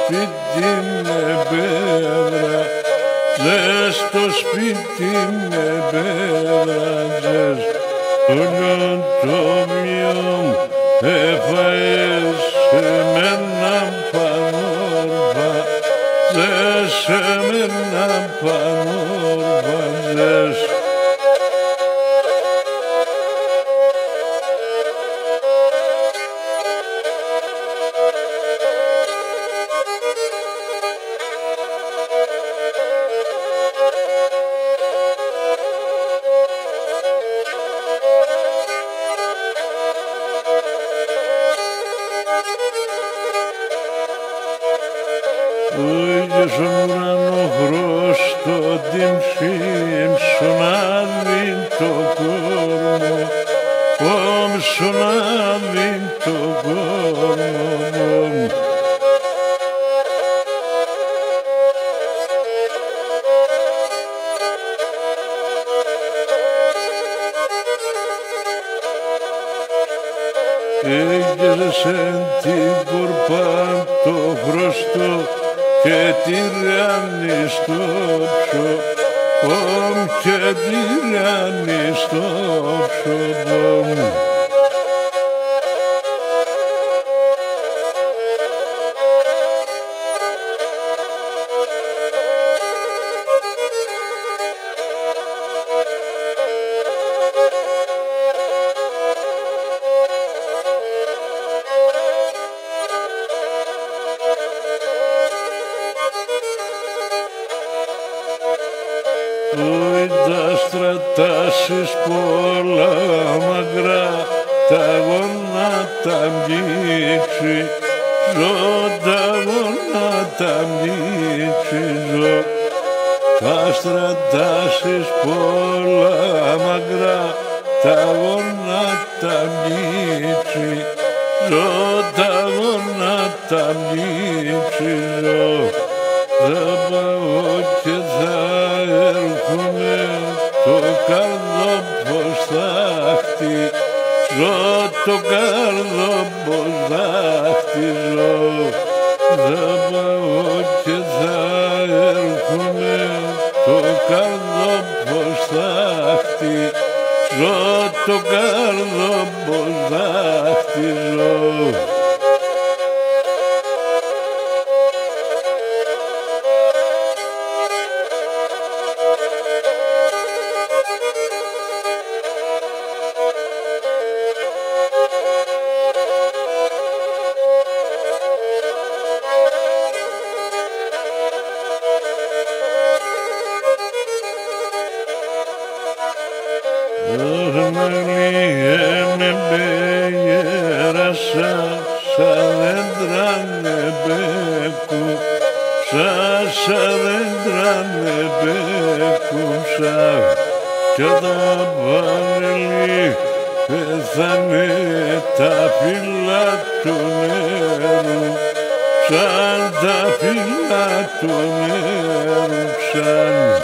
σπίτι με πέτρα, ζεστό σπίτι με πέτρα, όλο το μυό έφαες με έναν πανόρβα, με έναν πανόρβα, Oi, στον ουρανό χρωστό την ψήμψω να δει το κόρμο, κόμψω να δει το κόρμο. Έγγελσεν την κορπά το χρωστό και τη ράνει στο ψω, και τη ράνει στο ψω. Oi, τα στρατάσεις πολλά μακρά, τα γόνατα μπήξει, τα γόνατα μπήξει, τα στρατάσεις πολλά μακρά, τα γόνατα μπήξει, τα γόνατα μπήξει, θα πάω και θα έρχομαι το καρδόπος θα χτίζω, το καρδόπος θα χτίζω. Θα πάω και θα έρχομαι το καρδόπος θα χτίζω, το καρδόπος θα χτίζω. Με πέγερασα σαν δέντρα νεπέκουσα κι όταν πανελί πέθανε τα φύλλα του νερού, σαν τα φύλλα του νερού, σαν